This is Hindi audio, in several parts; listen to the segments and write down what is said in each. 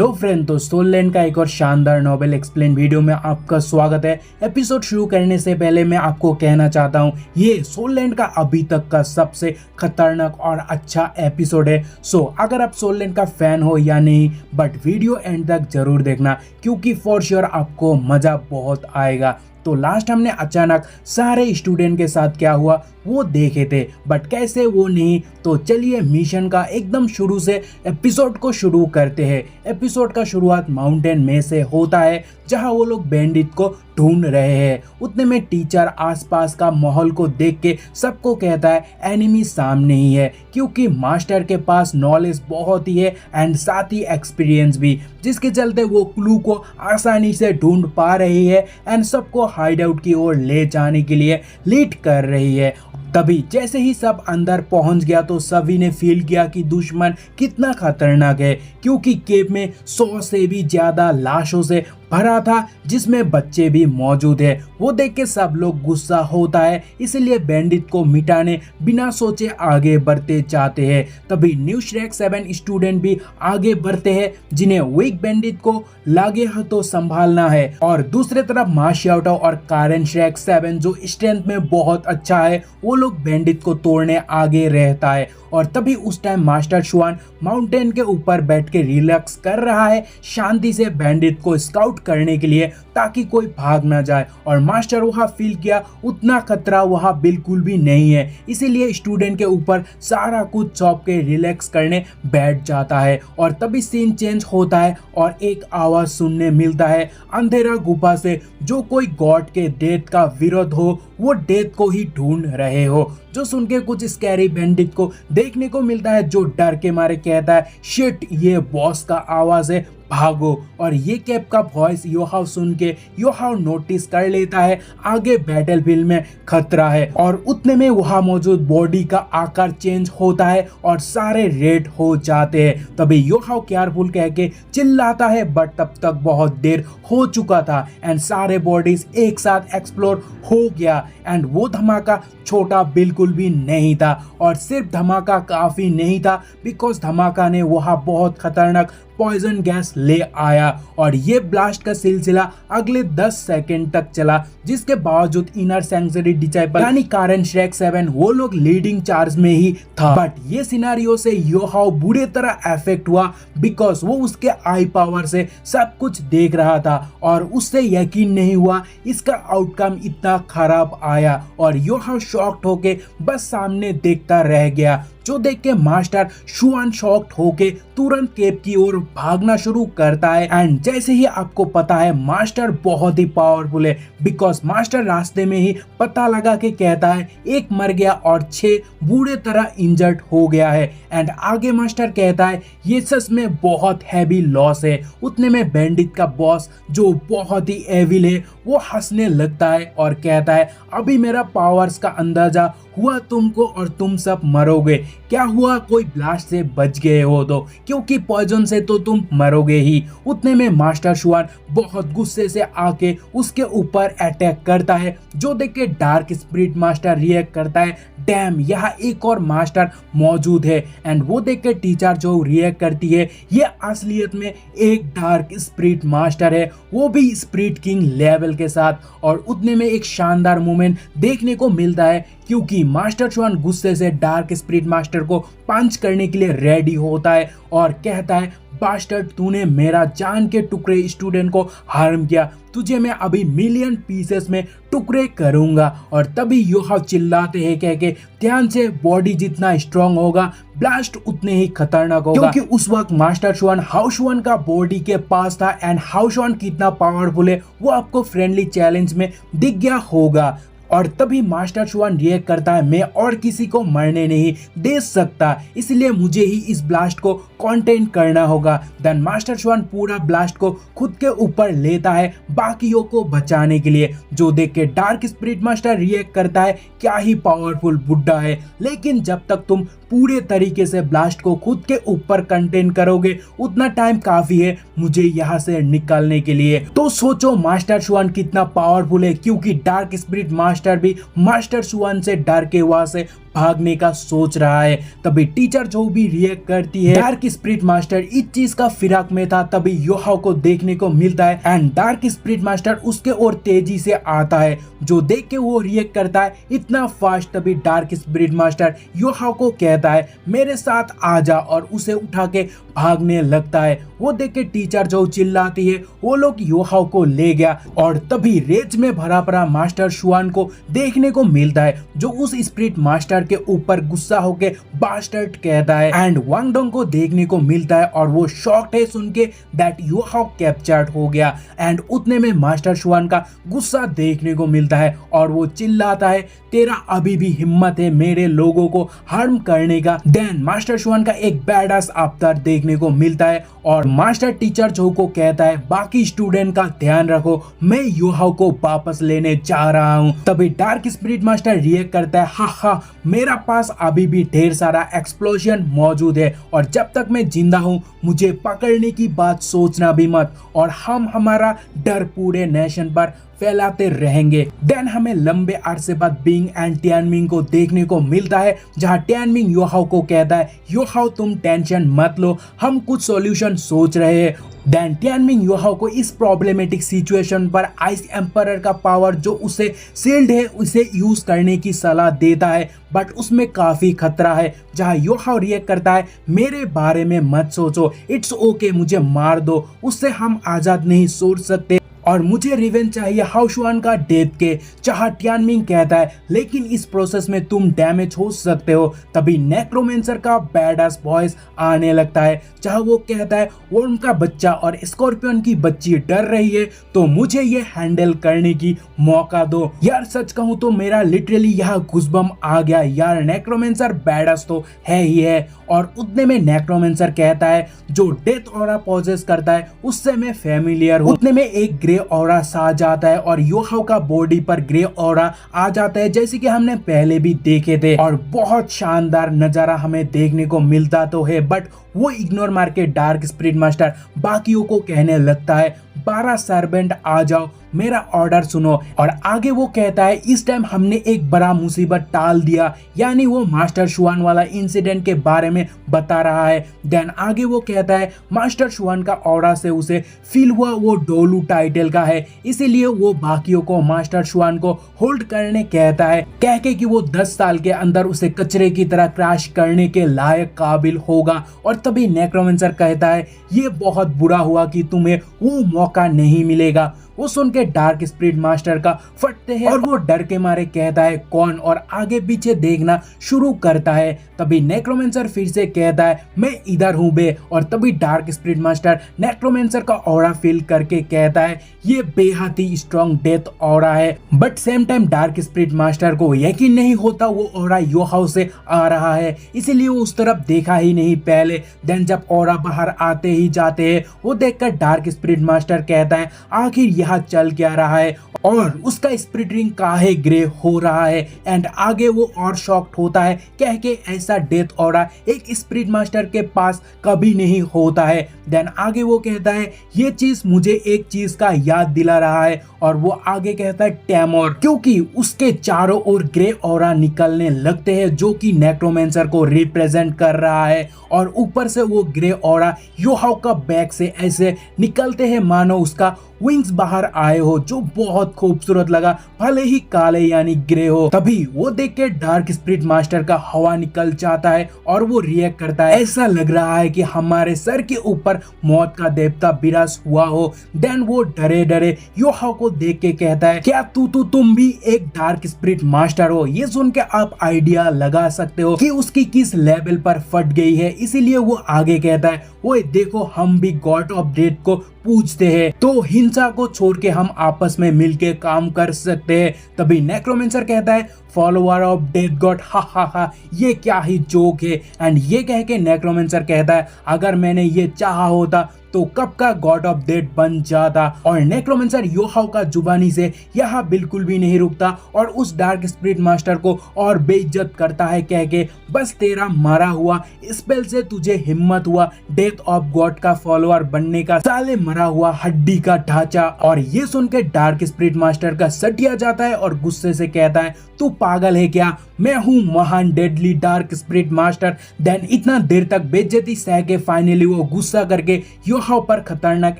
हेलो फ्रेंड, तो सोल लैंड का एक और शानदार नॉवेल एक्सप्लेन वीडियो में आपका स्वागत है। एपिसोड शुरू करने से पहले मैं आपको कहना चाहता हूँ ये सोल लैंड का अभी तक का सबसे खतरनाक और अच्छा एपिसोड है। सो अगर आप सोल लैंड का फैन हो या नहीं, बट वीडियो एंड तक जरूर देखना क्योंकि फॉर श्योर आपको मजा बहुत आएगा। तो लास्ट हमने अचानक सारे स्टूडेंट के साथ क्या हुआ वो देखे थे, बट कैसे वो नहीं। तो चलिए मिशन का एकदम शुरू से एपिसोड को शुरू करते हैं। एपिसोड का शुरुआत माउंटेन में से होता है जहां वो लोग बैंडिट को ढूंढ रहे हैं। उतने में टीचर आसपास का माहौल को देख के सबको कहता है एनिमी सामने ही है, क्योंकि मास्टर के पास नॉलेज बहुत ही है एंड साथ ही एक्सपीरियंस भी, जिसके चलते वो क्लू को आसानी से ढूंढ पा रही है एंड सबको हाइड आउट की ओर ले जाने के लिए लीड कर रही है। तभी जैसे ही सब अंदर पहुंच गया तो सभी ने फील किया कि दुश्मन कितना खतरनाक है, क्योंकि केव में 100 से भी ज्यादा लाशों से भरा था जिसमें बच्चे भी मौजूद है। वो देख के सब लोग गुस्सा होता है, इसलिए बैंडिट को मिटाने बिना सोचे आगे बढ़ते जाते हैं। तभी न्यू श्रेक 7 स्टूडेंट भी आगे बढ़ते हैं जिन्हें वीक बैंडिट को लागे हाथों संभालना है, और दूसरे तरफ मा श्याओटाओ और कारेन श्रेक 7 जो स्ट्रेंथ में बहुत अच्छा है वो लोग बैंडिट को तोड़ने आगे रहता है। और तभी उस टाइम मास्टर शुआन माउंटेन के ऊपर बैठ के रिलैक्स कर रहा है शांति से बैंडिट को स्काउट करने के लिए, ताकि कोई भाग ना जाए। और मास्टर वहाँ फील किया उतना खतरा वहाँ बिल्कुल भी नहीं है, इसीलिए स्टूडेंट के ऊपर सारा कुछ सौंप के रिलैक्स करने बैठ जाता है। और तभी सीन चेंज होता है और एक आवाज सुनने मिलता है अंधेरा गुफा से, जो कोई गॉड के डेथ का विरोध हो, वो डेथ को ही ढूंढ रहे हो। जो सुन के कुछ स्कैरी बैंडिट को देखने को मिलता है जो डर के मारे कहता है शिट, ये बॉस का आवाज है, भागो। और ये कैप का वॉइस योहाव सुन के योहाव नोटिस कर लेता है आगे बैटलफील्ड में खतरा है, और उतने में वहां मौजूद बॉडी का आकार चेंज होता है और सारे रेड हो जाते हैं। तभी योहाव केयरफुल कह के चिल्लाता है, बट तब तक बहुत देर हो चुका था एंड सारे बॉडीज एक साथ एक्सप्लोर हो गया। एंड वो धमाका छोटा बिल्कुल भी नहीं था, और सिर्फ धमाका काफी नहीं था बिकॉज धमाका ने वहां बहुत खतरनाक पॉइजन गैस ले आया। और ये ब्लास्ट का सिलसिला अगले 10 सेकंड तक चला, जिसके बावजूद इनर सैंक्चुअरी डिसाइपल यानी कारेन श्रेक 7 वो लोग लीडिंग चार्ज में ही था। बट ये सिनारियो से योहाव बुरी तरह अफेक्ट हुआ बिकॉज वो उसके आई पावर से सब कुछ देख रहा था और उससे यकीन नहीं हुआ इसका आउटकम इतना खराब आया। और योहाव शॉक्ड होके बस सामने देखता रह गया, जो देख के मास्टर शुआन शॉक्ड होके तुरंत केप की ओर भागना शुरू करता है। एंड जैसे ही आपको पता है मास्टर बहुत ही पावरफुल है, बिकॉज मास्टर रास्ते में ही पता लगा के कहता है एक मर गया और 6 बुरे तरह इंजर्ड हो गया है। एंड आगे मास्टर कहता है ये सच में बहुत हैवी लॉस है। उतने में बैंडिट का बॉस जो बहुत ही एविल है वो हंसने लगता है और कहता है अभी मेरा पावर्स का अंदाजा हुआ तुमको और तुम सब मरोगे। क्या हुआ, कोई ब्लास्ट से बच गए हो तो, क्योंकि पॉइजन से तो तुम मरोगे ही। उतने में मास्टर शुआन बहुत गुस्से से आके उसके ऊपर अटैक करता है, जो देख के डार्क स्पिरिट मास्टर रिएक्ट करता है डैम, यहाँ एक और मास्टर मौजूद है। एंड वो देख के टीचर जो रिएक्ट करती है ये असलियत में एक डार्क स्पिरिट मास्टर है, वो भी स्पिरिट किंग लेवल के साथ। और उतने में एक शानदार मूवमेंट देखने को मिलता है, क्योंकि मास्टर शुआन गुस्से से डार्क स्पिरिट मास्टर को पंच करने के लिए रेडी होता है और कहता है बास्टर्ड, तूने मेरा जान के टुकड़े स्टूडेंट को हार्म किया, तुझे मैं अभी मिलियन पीसेस में टुकड़े करूंगा। और तभी योहाव चिल्लाते हैं कह के ध्यान से, बॉडी जितना स्ट्रांग होगा ब्लास्ट उतने ही खतरनाक होगा, क्योंकि उस वक्त मास्टर शुआन हाउ शुआन का बॉडी के पास था। एंड हाउ शुआन कितना पावरफुल है वो आपको फ्रेंडली चैलेंज में दिख गया होगा। और तभी मास्टर शुआन रिएक्ट करता है मैं और किसी को मरने नहीं दे सकता, इसलिए मुझे ही इस ब्लास्ट को कंटेन करना होगा। देन मास्टर शुआन पूरा ब्लास्ट को खुद के ऊपर लेता है बाकियों को बचाने के लिए, जो देख के डार्क स्पिरिट मास्टर रिएक्ट करता है क्या ही पावरफुल बुड्ढा है, लेकिन जब तक तुम पूरे तरीके से ब्लास्ट को खुद के ऊपर कंटेन करोगे उतना टाइम काफी है मुझे यहाँ से निकलने के लिए। तो सोचो मास्टर शुआन कितना पावरफुल है, क्योंकि डार्क स्पिरिट मास्टर भी मास्टर शुआन से डर के वहां से भागने का सोच रहा है। तभी टीचर जो भी रिएक्ट करती है। डार्क स्पिरिट मास्टर इस चीज का फिराक में था, तभी योहाओ को देखने को मिलता है एंड डार्क स्पिरिट मास्टर उसके और तेजी से आता है, जो देख के वो रिएक्ट करता है इतना फास्ट। तभी डार्क स्पिरिट मास्टर योहाओ को कहता है मेरे साथ आ जा और उसे उठा के भागने लगता है। वो देख के टीचर जो चिल्लाती है वो लोग योहाओ को ले गया और तभी रेज में भरा पड़ा मास्टर शुआन को देखने को मिलता है, जो उस स्पिरिट मास्टर के ऊपर गुस्सा होके बास्टर्ड कहता है एंड वांग डोंग को देखने को मिलता है और वो शॉक्ड है सुन के दैट योहाओ कैप्चर्ड हो गया एंड उतने में मास्टर शुआन का गुस्सा देखने को मिलता है और वो चिल्लाता है तेरा अभी भी हिम्मत है मेरे लोगों को हार्म करने का। देन मास्टर शुआन का एक बैडास अवतार देखने को मिलता है और मास्टर टीचर जो को कहता है बाकी स्टूडेंट का ध्यान रखो, मैं योहाओ को वापस लेने जा रहा हूँ। तभी डार्क स्पिरिट मास्टर रिएक्ट करता है हा मेरा पास अभी भी ढेर सारा एक्सप्लोजन मौजूद है और जब तक मैं जिंदा हूँ मुझे पकड़ने की बात सोचना भी मत और हम हमारा डर पूरे नेशन पर फैलाते रहेंगे। देन हमें लंबे अरसे बाद बिंग एंड टियानमिंग को देखने को मिलता है, जहां टियानमिंग योहाओ को कहता है योहाओ तुम टेंशन मत लो, हम कुछ सॉल्यूशन सोच रहे हैं। देन टियानमिंग योहाओ को इस प्रॉब्लमेटिक सिचुएशन पर आइस एम्परर का पावर जो उसे सील्ड है उसे यूज करने की सलाह देता है, बट उसमें काफी खतरा है। जहां योहाओ रिएक्ट करता है मेरे बारे में मत सोचो, इट्स ओके मुझे मार दो, उससे हम आजाद नहीं सोच सकते और मुझे रिवेंज चाहिए हाओ शुआन का डेथ के। चाह टियानमिंग कहता है लेकिन इस प्रोसेस में तुम डैमेज हो सकते हो। तभी नेक्रोमेंसर का बैडास वॉइस आने लगता है, जहां वो कहता है वो उनका बच्चा और स्कॉर्पियन की बच्ची डर रही है तो मुझे ये हैंडल करने की मौका दो। यार सच कहूं तो मेरा लिटरली यहाँ घुसबम आ गया यार, नेक्रोमेंसर बैडास तो है ही है। और उतने में नेक्रोमेंसर कहता है जो डेथ ऑरा पॉजेस करता है उससे मैं फेमिलियर हूँ। उतने में एक ग्रे ऑरा सा जाता है और योहाओ का बॉडी पर ग्रे ऑरा आ जाता है, जैसे कि हमने पहले भी देखे थे और बहुत शानदार नजारा हमें देखने को मिलता तो है। बट वो इग्नोर मार के डार्क स्पिरिट मास्टर बाकियों को कहने लगता है 12 सर्वेंट आ जाओ मेरा ऑर्डर सुनो। और आगे वो कहता है इस टाइम हमने एक बड़ा मुसीबत टाल दिया, यानी वो मास्टर शुआन वाला इंसिडेंट के बारे में बता रहा है। देन आगे वो कहता है मास्टर शुआन का ऑर्डर से उसे फील हुआ वो डोलू टाइटल का है, इसीलिए वो बाकियों को मास्टर शुआन को होल्ड करने कहता है, कह के कि वो 10 साल के अंदर उसे कचरे की तरह क्रैश करने के लायक काबिल होगा। और तभी नेक्रोमेंसर कहता है ये बहुत बुरा हुआ कि तुम्हें वो मौका नहीं मिलेगा। वो सुन के डार्क स्पिरिट मास्टर का फटते हैं और वो डर के मारे कहता है कौन, और आगे पीछे देखना शुरू करता है। तभी नेक्रोमेंसर फिर से कहता है मैं इधर हूँ बे। और तभी डार्क स्पिरिट मास्टर नेक्रोमेंसर का ऑरा फील करके कहता है ये बेहद ही स्ट्रॉन्ग डेथ ऑरा है। But same time dark spirit master को यकीन नहीं होता वो ऑरा योहाओ से आ रहा है, इसीलिए वो उस तरफ देखा ही नहीं पहले। देन जब ऑरा बाहर आते ही जाते हैं वो देखकर डार्क स्पिरिट मास्टर कहता है आखिर यहाँ चल क्या रहा है और उसका स्पिरिट रिंग काहे ग्रे हो रहा है। एंड आगे वो और शॉक्ड होता है कह के ऐसा डेथ ऑरा एक स्पिरिट मास्टर के पास कभी नहीं होता है। देन आगे वो कहता है ये चीज मुझे एक चीज का याद दिला रहा है और वो आगे कहता है टैमोर, क्योंकि उसके चारों ओर ग्रे ऑरा निकलने लगते हैं जो कि नेक्रोमेंसर को रिप्रेजेंट कर रहा है। और ऊपर से वो ग्रे ऑरा योहाओ का बैक से ऐसे निकलते हैं मानो उसका विंग्स बाहर आए हो, जो बहुत खूबसूरत लगा भले ही काले यानी ग्रे हो। तभी वो देख के डार्क स्पिरिट मास्टर का हवा निकल जाता है और वो रिएक्ट करता है ऐसा लग रहा है कि हमारे सर के ऊपर मौत का देवता विराज हुआ हो। देन वो डरे डरे योहाओ को देख के कहता है क्या तुम भी एक डार्क स्पिरिट मास्टर हो। ये सुन के आप आइडिया लगा सकते हो कि उसकी किस लेवल पर फट गई है, इसीलिए वो आगे कहता है ओए देखो हम भी गॉड ऑफ डेथ को पूछते हैं तो हिंसा को छोड़ के हम आपस में मिलके काम कर सकते हैं। तभी नेक्रोमेंसर कहता है फॉलोअर ऑफ डेथ गॉड हा ये क्या ही जोक है। एंड ये कह के नेक्रोमेंसर कहता है अगर मैंने ये चाहा होता तो कब का गॉड ऑफ डेथ बन जाता। और नेक्रोमेंसर योहाओ का जुबानी से यहाँ बिल्कुल भी नहीं रुकता और उस डार्क स्पिरिट मास्टर को और बेइज्जत करता है, कह के बस तेरा मारा हुआ स्पेल से तुझे हिम्मत हुआ डेथ ऑफ गॉड का फॉलोअर बनने का, साले मरा हुआ हड्डी का ढांचा। और ये सुन के डार्क स्पिरिट मास्टर का सटिया जाता है और गुस्से से कहता है तू पागल है क्या, मैं हूँ महान deadly dark spirit master. Then इतना देर तक बेइज्जती सह के फाइनली वो गुस्सा करके योहाओ पर खतरनाक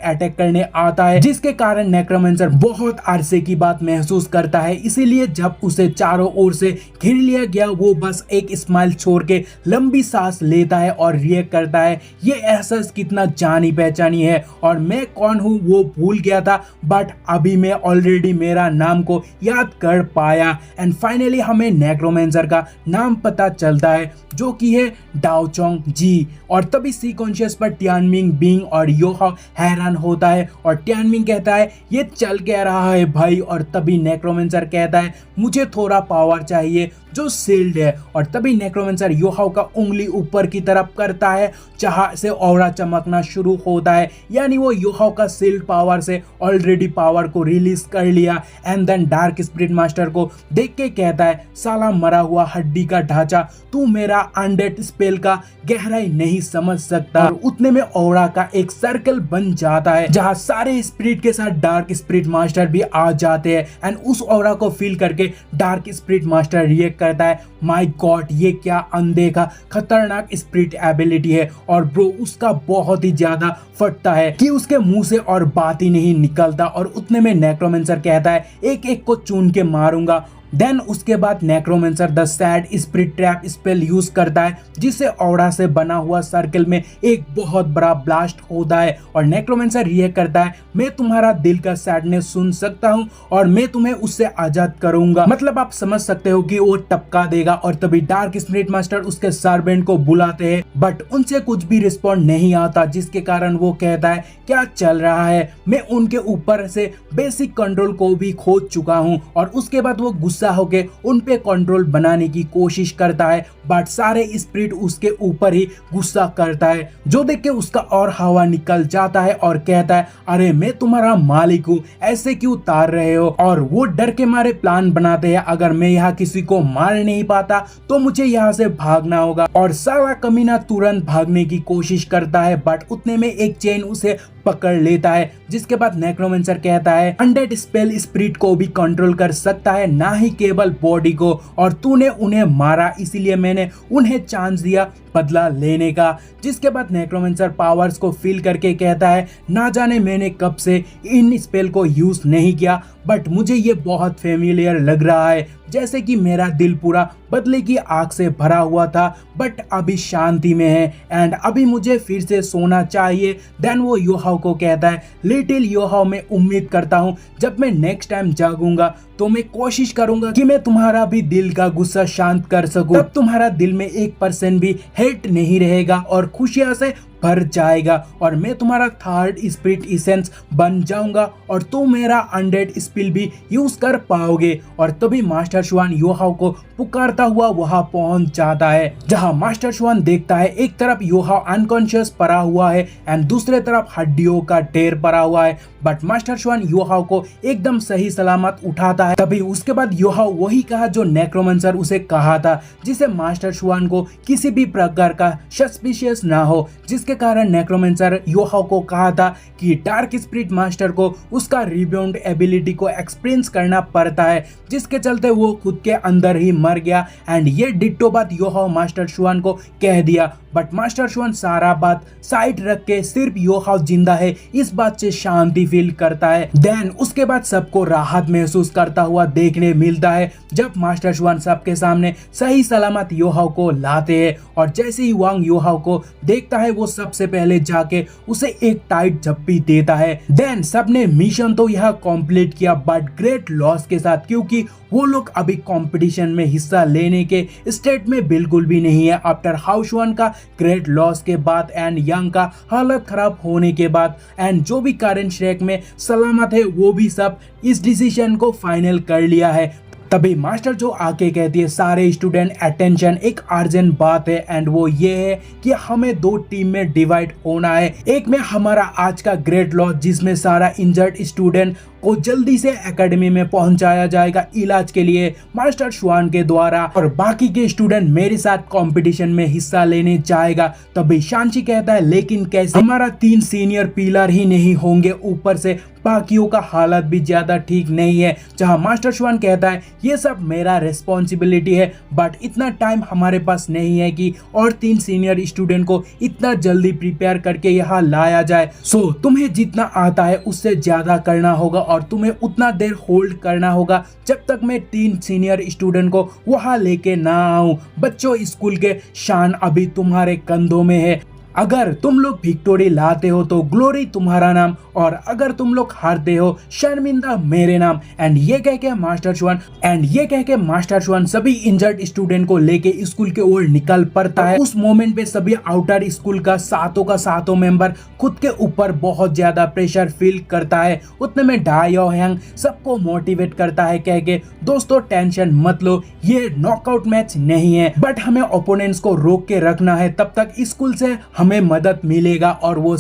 अटैक करने आता है, जिसके कारण नेक्रोमेंसर बहुत अरसे की बात महसूस करता है। इसीलिए जब उसे चारों ओर से घेर लिया गया वो बस एक स्माइल छोड़ के लंबी सांस लेता है और रिएक्ट करता है ये एहसास कितना जानी पहचानी है और मैं कौन हूँ वो भूल गया था, बट अभी मैं ऑलरेडी मेरा नाम को याद कर पाया। एंड फाइनली हमें नेक्रोमेंसर का नाम पता चलता है जो कि है डाओचोंग जी। और तभी सी कॉन्शियस पर टियानमिंग, बिंग और योहाओ हैरान होता है और टियानमिंग कहता है ये चल क्या रहा है भाई। और तभी नेक्रोमेंसर कहता है मुझे थोड़ा पावर चाहिए जो सील्ड है। और तभी नेक्रोमेंसर योहाओ का उंगली ऊपर की तरफ करता है जहां से ऑरा चमकना शुरू होता है, यानी वो योहाओ का सील्ड पावर से ऑलरेडी पावर को रिलीज कर लिया। And then dark spirit master को देख के कहता है साला मरा हुआ हड्डी का ढांचा, तू मेरा अनडेड स्पेल का गहराई नहीं समझ सकता। और उतने में ऑरा का एक सर्कल बन जाता है जहां सारे स्पिरिट के साथ डार्क स्पिरिट मास्टर भी आ जाते हैं। एंड उस ऑरा को फील करके डार्क स्पिरिट मास्टर रिएक्ट करता है माय गॉड ये क्या अनदेखा खतरनाक स्पिरिट एबिलिटी है। और ब्रो उसका बहुत ही ज्यादा फटता है कि उसके मुंह से और बात ही नहीं निकलता। और उतने में नेक्रोमेंसर कहता है एक एक को चुन के मारूंगा। देन उसके बाद necromancer the sad spirit trap spell use करता है जिससे ऑरा से बना हुआ सर्कल में एक बहुत बड़ा ब्लास्ट होता है। और नेक्रोमेंसर रिएक्ट करता है मैं तुम्हारा दिल का सैडनेस सुन सकता हूं और मैं तुम्हें उससे आजाद करूंगा। मतलब आप समझ सकते हो कि वो टपका देगा। और तभी डार्क स्पिरिट मास्टर उसके सर्वेंट को बुलाते हैं बट उनसे कुछ भी रिस्पॉन्ड नहीं आता, जिसके कारण वो कहता है क्या चल रहा है, मैं उनके ऊपर से बेसिक कंट्रोल को भी खो चुका हूं। और उसके बाद वो गुस्सा होके उन पे कंट्रोल बनाने की कोशिश करता है बट सारे स्पिरिट उसके ऊपर ही गुस्सा करता है, जो देख के उसका और हवा निकल जाता है और कहता है अरे मैं तुम्हारा मालिक हूँ, ऐसे क्यों उतार रहे हो। और वो डर के मारे प्लान बनाते हैं अगर मैं यहाँ किसी को मार नहीं पाता तो मुझे यहाँ से भागना होगा। और सारा कमीना तुरंत भागने की कोशिश करता है बट उतने में एक चेन उसे पकड़ लेता है, जिसके बाद नेक्रोमेंसर कहता है अनडेड स्पेल स्पिरिट को भी कंट्रोल कर सकता है, ना ही केवल बॉडी को। और तूने उन्हें मारा इसीलिए मैंने उन्हें चांस दिया बदला लेने का। जिसके बाद नेक्रोमेंसर पावर्स को फील करके कहता है ना जाने मैंने कब से इन स्पेल को यूज नहीं किया बट मुझे ये बहुत फेमिलियर लग रहा है, जैसे कि मेरा दिल पूरा बदले की आग से भरा हुआ था बट अभी शांति में है एंड अभी मुझे फिर से सोना चाहिए। देन वो योहाओ को कहता है लिटिल योहाओ मैं उम्मीद करता हूँ जब मैं नेक्स्ट टाइम जागूंगा तो मैं कोशिश करूंगा कि मैं तुम्हारा भी दिल का गुस्सा शांत कर सकूं, तब तुम्हारा दिल में 1% भी हेट नहीं रहेगा और खुशियां से भर जाएगा और मैं तुम्हारा थर्ड स्पिरिट इसेंस बन जाऊंगा और तुम मेरा अनडेड स्पेल भी यूज कर पाओगे। और तभी मास्टर शुआन योहाओ को पुकारता हुआ वहां पहुंच जाता है जहां मास्टर शुआन देखता है एक तरफ योहाओ अनकॉन्शियस पड़ा हुआ है एंड दूसरे तरफ हड्डियों का ढेर पड़ा हुआ है बट मास्टर शुआन योहाओ को एकदम सही सलामत उठाता है। तभी उसके बाद योहाओ वही कहा जो नेक्रोमेंसर उसे कहा था, जिसे मास्टर शुआन को किसी भी प्रकार का सस्पिशियस ना हो, जिसके कारण नेक्रोमेंसर योहाओ को कहा था कि डार्क स्पिरिट मास्टर को उसका रिबाउंड एबिलिटी को एक्सपीरियंस करना पड़ता है, जिसके चलते वो खुद के अंदर ही मर गया। एंड ये डिट्टो बात योहाओ मास्टर शुआन को कह दिया बट मास्टर शुआन सारा बात साइड रख के सिर्फ योहाओ जिंदा है इस बात से शांति फील करता है। देन उसके बाद सबको राहत महसूस करता हुआ देखने मिलता है जब मास्टर शुआन सबके सामने सही सलामत योहाओ को लाते हैं। और जैसे ही वांग योहाओ को देखता है वो सबसे पहले जाके उसे एक टाइट झप्पी देता है। देन सबने मिशन तो यह कंप्लीट किया बट ग्रेट लॉस के साथ, क्योंकि वो लोग अभी कंपटीशन में हिस्सा लेने के स्टेट में बिल्कुल भी नहीं है आफ्टर हाउस वन का ग्रेट लॉस के बाद एंड यंग का हालत खराब होने के बाद। एंड जो भी करेंट श्रेक में सलामत है वो भी सब इस डिसीजन को फाइनल कर लिया है। तभी मास्टर जो आके कहती है सारे स्टूडेंट अटेंशन, एक अर्जेंट बात है एंड वो ये है कि हमें 2 टीम में डिवाइड होना है। एक में हमारा आज का ग्रेट लॉस जिसमें सारा इंजर्ड स्टूडेंट को जल्दी से एकेडमी में पहुंचाया जाएगा इलाज के लिए मास्टर शुआन के द्वारा, और बाकी के स्टूडेंट मेरे साथ कंपटीशन में हिस्सा लेने जाएगा। तभी शांची कहता है लेकिन कैसे, हमारा 3 सीनियर पिलर ही नहीं होंगे, ऊपर से बाकियों का हालत भी ज्यादा ठीक नहीं है। जहां मास्टर शुआन कहता है ये सब मेरा रिस्पॉन्सिबिलिटी है बट इतना टाइम हमारे पास नहीं है कि और 3 सीनियर स्टूडेंट को इतना जल्दी प्रिपेयर करके यहाँ लाया जाए। सो तुम्हें जितना आता है उससे ज्यादा करना होगा और तुम्हें उतना देर होल्ड करना होगा जब तक मैं 3 सीनियर स्टूडेंट को वहां लेके ना आऊं। बच्चों, स्कूल के शान अभी तुम्हारे कंधों में है। अगर तुम लोग विक्टोरी लाते हो तो ग्लोरी तुम्हारा नाम, और अगर तुम लोग हारते हो शर्मिंदा मेरे नाम। एंड ये कह के मास्टर शुआन सभी इंजर्ड स्टूडेंट को लेके स्कूल के ओर निकल पड़ता है। उस मोमेंट पे सभी आउटर स्कूल का सातों मेंबर खुद के ऊपर बहुत ज्यादा प्रेशर फील करता है। उतने में डायो हैंग सबको मोटिवेट करता है कह के दोस्तों टेंशन मत लो, ये नॉकआउट मैच नहीं है बट हमें ओपोनेंट्स को रोक के रखना है, तब तक स्कूल से हमें मदद मिलेगा और वो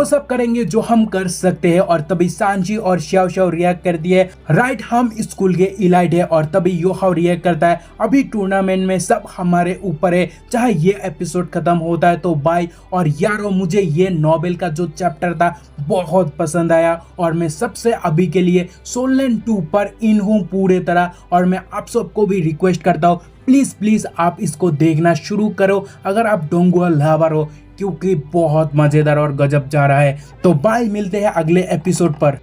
सब करेंगे जो हम कर सकते हैं। और तभी सांची और श्याओ रिएक्ट कर दिए, राइट हम स्कूल के इलाइट है। और तभी योहाओ रिएक्ट करता है, अभी टूर्नामेंट में सब हमारे ऊपर है। चाहे ये एपिसोड खत्म होता है तो बाय। और यारो मुझे ये नॉवेल का जो चैप्टर था बहुत पसंद आया और मैं सबसे अभी के लिए सोल लैंड 2 पर इन हूँ पूरे तरह। और मैं आप सबको भी रिक्वेस्ट करता हूँ प्लीज आप इसको देखना शुरू करो अगर आप डोंगुआ लवर हो, क्योंकि बहुत मजेदार और गजब जा रहा है। तो बाय, मिलते हैं अगले एपिसोड पर।